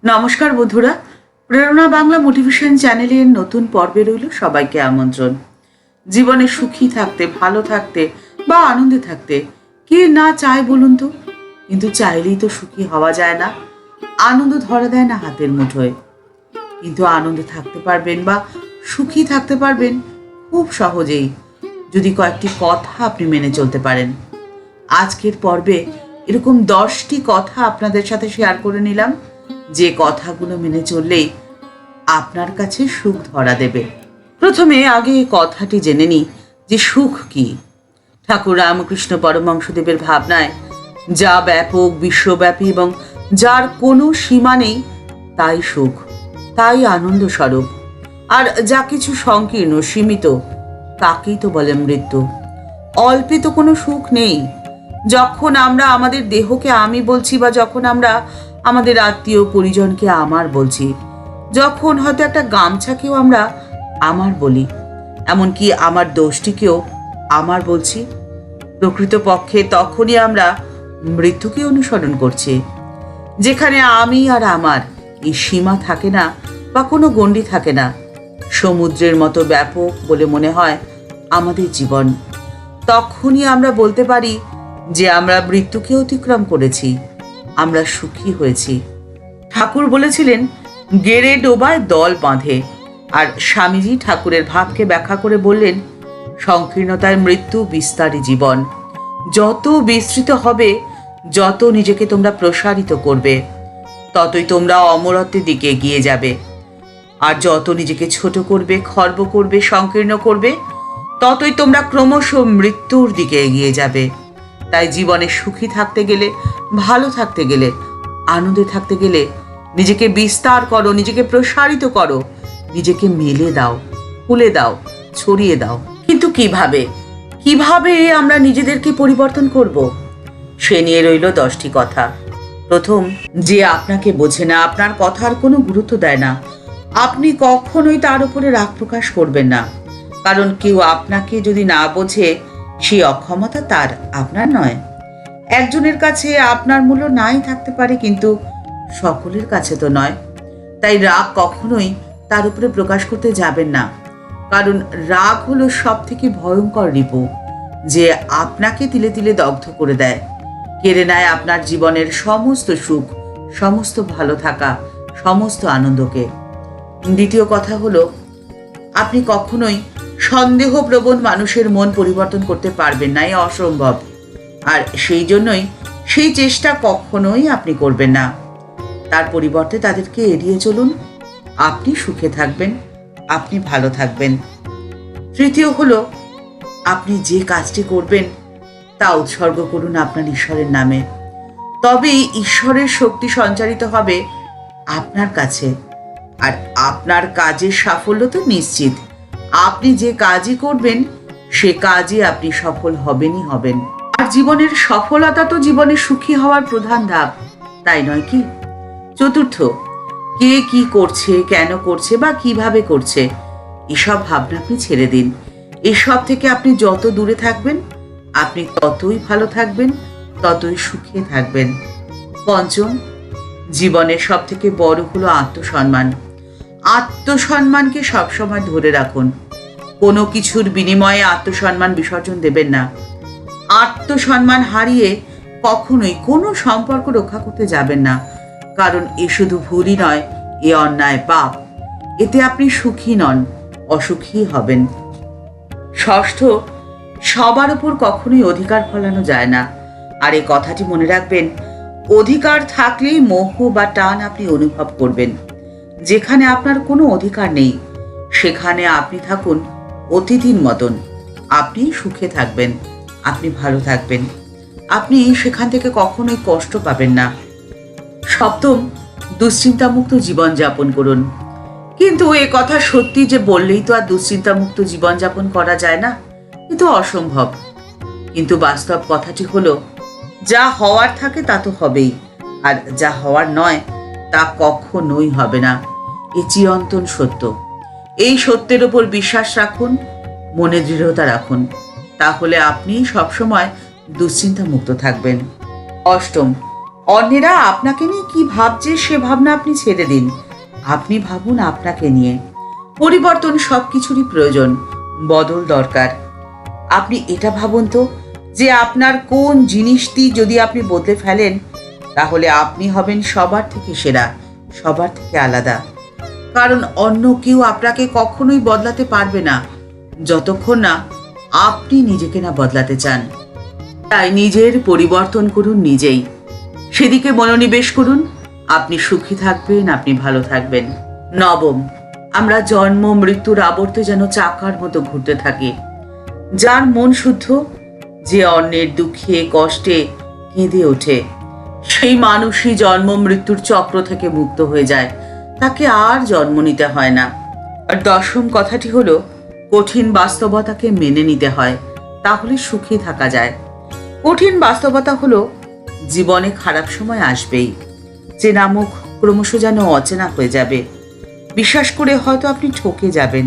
নমস্কার বন্ধুরা, প্রেরণা বাংলা মোটিভেশন চ্যানেলের নতুন পর্বে রইল সবাইকে আমন্ত্রণ। জীবনে সুখী থাকতে, ভালো থাকতে বা আনন্দে থাকতে কে না চায় বলুন তো? কিন্তু চাইলেই তো সুখী হওয়া যায় না। আনন্দ ধরা দেয় না হাতের মুঠোয়। কিন্তু আনন্দে থাকতে পারবেন বা সুখী থাকতে পারবেন খুব সহজেই, যদি কয়েকটি কথা আপনি মেনে চলতে পারেন। আজকের পর্বে এরকম 10টি কথা আপনাদের সাথে শেয়ার করে নিলাম, যে কথাগুলো মেনে চললেই আপনার কাছে সুখ ধরা দেবে। প্রথমে আগে এই কথাটি জেনে নিই যে সুখ কি। ঠাকুর রামকৃষ্ণ পরমহংসদেবের ভাবনায় যা ব্যাপক, বিশ্বব্যাপী এবং যার কোনো সীমা নেই, তাই সুখ, তাই আনন্দ স্বরূপ। আর যা কিছু সংকীর্ণ, সীমিত, তাকেই তো বলে মৃত্যু। অল্পিত কোনো সুখ নেই। যখন আমরা আমাদের দেহকে আমি বলছি, বা যখন আমরা আমাদের আত্মীয় পরিজনকে আমার বলছি, যখন হয়তো একটা গামছাকেও আমরা আমার বলি, এমনকি আমার দোষটিকেও আমার বলছি, প্রকৃতপক্ষে তখনই আমরা মৃত্যুকে অনুসরণ করছি। যেখানে আমি আর আমার এই সীমা থাকে না বা কোনো গণ্ডি থাকে না, সমুদ্রের মতো ব্যাপক বলে মনে হয় আমাদের জীবন, তখনই আমরা বলতে পারি যে আমরা মৃত্যুকে অতিক্রম করেছি, আমরা সুখী হয়েছি। ঠাকুর বলেছিলেন, গেড়ে ডোবায় দল বাঁধে। আর স্বামীজি ঠাকুরের ভাবকে ব্যাখ্যা করে বললেন, সংকীর্ণতায় মৃত্যু, বিস্তারী জীবন। যত বিস্তৃত হবে, যত নিজেকে তোমরা প্রসারিত করবে, ততই তোমরা অমরত্বের দিকে এগিয়ে যাবে। আর যত নিজেকে ছোট করবে, খর্ব করবে, সংকীর্ণ করবে, ততই তোমরা ক্রমশ মৃত্যুর দিকে এগিয়ে যাবে। তাই জীবনে সুখী থাকতে গেলে, ভালো থাকতে গেলে, আনন্দে থাকতে গেলে নিজেকে বিস্তার করো, নিজেকে প্রসারিত করো, নিজেকে মেলে দাও, খুলে দাও, ছড়িয়ে দাও। কিন্তু কিভাবে আমরা নিজেদেরকে পরিবর্তন করব? সে নিয়ে রইল 10টি কথা। প্রথম, যে আপনাকে বোঝে না, আপনার কথার কোনো গুরুত্ব দেয় না, আপনি কখনোই তার উপরে রাগ প্রকাশ করবেন না। কারণ কেউ আপনাকে যদি না বোঝে, সেই অক্ষমতা তার, আপনার নয়। একজনের কাছে আপনার মূল্য নাই থাকতে পারে, কিন্তু সকলের কাছে তো নয়। তাই রাগ কখনোই তার উপরে প্রকাশ করতে যাবেন না। কারণ রাগ হলো সব থেকে ভয়ঙ্কর রিপু, যে আপনাকে তিলে তিলে দগ্ধ করে দেয়, কেড়ে নেয় আপনার জীবনের সমস্ত সুখ, সমস্ত ভালো থাকা, সমস্ত আনন্দকে। দ্বিতীয় কথা হলো, আপনি কখনোই সন্দেহপ্রবণ মানুষের মন পরিবর্তন করতে পারবেন না, এ অসম্ভব। আর সেই জন্যই সেই চেষ্টা কখনোই আপনি করবেন না। তার পরিবর্তে তাদেরকে এড়িয়ে চলুন। আপনি সুখে থাকবেন, আপনি ভালো থাকবেন। তৃতীয় হলো, আপনি যে কাজটি করবেন তা উৎসর্গ করুন আপনার ঈশ্বরের নামে। তবেই ঈশ্বরের শক্তি সঞ্চারিত হবে আপনার কাছে। আর আপনার কাজের সাফল্য তো নিশ্চিত। আপনি যে কাজই করবেন, সে কাজে আপনি সফল হবেনই হবেন। আর জীবনের সফলতা তো জীবনে সুখী হওয়ার প্রধান ধাপ, তাই নয় কি? চতুর্থ, কে কি করছে, কেন করছে বা কিভাবে করছে, এসব ভাবনা আপনি ছেড়ে দিন। এসব থেকে আপনি যত দূরে থাকবেন, আপনি ততই ভালো থাকবেন, ততই সুখে থাকবেন। পঞ্চম, জীবনের সব থেকে বড় হলো আত্মসম্মান। আত্মসম্মানকে সবসময় ধরে রাখুন। কোনো কিছুর বিনিময়ে আত্মসম্মান বিসর্জন দেবেন না। আত্মসম্মান হারিয়ে কখনোই কোনো সম্পর্ক রক্ষা করতে যাবেন না। কারণ এ শুধু ভুলই নয়, এ অন্যায়, পাপ। এতে আপনি সুখী নন, অসুখী হবেন। ষষ্ঠ, সবার উপর কখনোই অধিকার ফলানো যায় না। আর এই কথাটি মনে রাখবেন, অধিকার থাকলেই মোহ বা টান আপনি অনুভব করবেন। যেখানে আপনার কোনো অধিকার নেই, সেখানে আপনি থাকুন অতিথির মতন। আপনি সুখে থাকবেন, আপনি ভালো থাকবেন, আপনি সেখান থেকে কখনোই কষ্ট পাবেন না। সপ্তম, দুশ্চিন্তামুক্ত জীবনযাপন করুন। কিন্তু এ কথা সত্যি যে বললেই তো আর দুশ্চিন্তামুক্ত জীবনযাপন করা যায় না, কিন্তু অসম্ভব। কিন্তু বাস্তব কথাটি হলো, যা হওয়ার থাকে তা তো হবেই, আর যা হওয়ার নয় তা কখনোই হবে না। এ চিরন্তন সত্য। এই সত্যের ওপর বিশ্বাস রাখুন, মনে দৃঢ়তা রাখুন, তাহলে আপনি সবসময় দুশ্চিন্তা মুক্ত থাকবেন। অষ্টম, অন্যেরা আপনাকে নিয়ে কি ভাবছে সে ভাবনা আপনি ছেড়ে দিন, আপনি ভাবুন আপনাকে নিয়ে। পরিবর্তন সবকিছুরই প্রয়োজন, বদল দরকার। আপনি এটা ভাবুন তো যে আপনার কোন জিনিসটি যদি আপনি বদলে ফেলেন তাহলে আপনি হবেন সবার থেকে সেরা, সবার থেকে আলাদা। কারণ অন্য কেউ আপনাকে কখনোই বদলাতে পারবে না যতক্ষণ না আপনি নিজেকে না বদলাতে চান। তাই নিজের পরিবর্তন করুন নিজেই, সেদিকে মনোনিবেশ করুন। আপনি সুখী থাকবেন, আপনি ভালো থাকবেন। নবম, আমরা জন্ম মৃত্যুর আবর্তে যেন চাকার মতো ঘুরতে থাকি। যার মন শুদ্ধ, যে অন্যের দুঃখে কষ্টে কেঁদে ওঠে, সেই মানুষই জন্ম মৃত্যুর চক্র থেকে মুক্ত হয়ে যায়, তাকে আর জন্ম নিতে হয় না। আর দশম কথাটি হলো, কঠিন বাস্তবতাকে মেনে নিতে হয়, তাহলে সুখী থাকা যায়। কঠিন বাস্তবতা হলো জীবনে খারাপ সময় আসবেই, চেনা মুখ ক্রমশ যেন অচেনা হয়ে যাবে। বিশ্বাস করে হয়তো আপনি ঠকে যাবেন,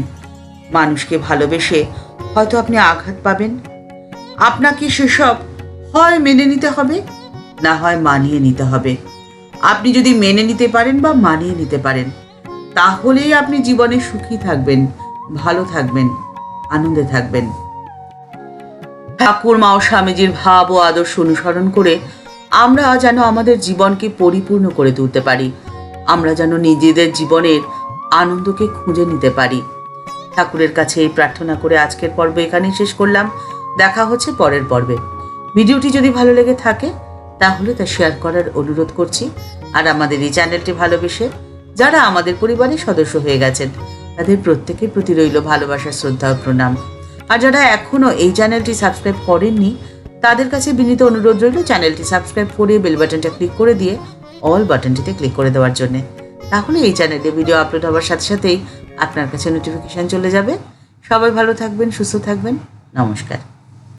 মানুষকে ভালোবেসে হয়তো আপনি আঘাত পাবেন। আপনাকে সেসব হয় মেনে নিতে হবে, না হয় মানিয়ে নিতে হবে। আপনি যদি মেনে নিতে পারেন বা মানিয়ে নিতে পারেন, তাহলেই আপনি জীবনে সুখী থাকবেন, ভালো থাকবেন, আনন্দে থাকবেন। ঠাকুরমা ও স্বামীজির ভাব ও আদর্শ অনুসরণ করে আমরা যেন আমাদের জীবনকে পরিপূর্ণ করে তুলতে পারি, আমরা যেন নিজেদের জীবনের আনন্দকে খুঁজে নিতে পারি। ঠাকুরের কাছে এই প্রার্থনা করে আজকের পর্ব এখানেই শেষ করলাম। দেখা হচ্ছে পরের পর্বে। ভিডিওটি যদি ভালো লেগে থাকে তাহলে তা শেয়ার করার অনুরোধ করছি। আর আমাদের এই চ্যানেলটি ভালোবেসে যারা আমাদের পরিবারের সদস্য হয়ে গেছেন তাদের প্রত্যেকের প্রতি রইল ভালোবাসা, শ্রদ্ধা ও প্রণাম। আর যারা এখনও এই চ্যানেলটি সাবস্ক্রাইব করেননি তাদের কাছে বিনীত অনুরোধ রইল চ্যানেলটি সাবস্ক্রাইব করে বেল বাটনটা ক্লিক করে দিয়ে অল বাটনটিতে ক্লিক করে দেওয়ার জন্য। তাহলে এই চ্যানেলে ভিডিও আপলোড হওয়ার সাথে সাথেই আপনার কাছে নোটিফিকেশন চলে যাবে। সবাই ভালো থাকবেন, সুস্থ থাকবেন। নমস্কার।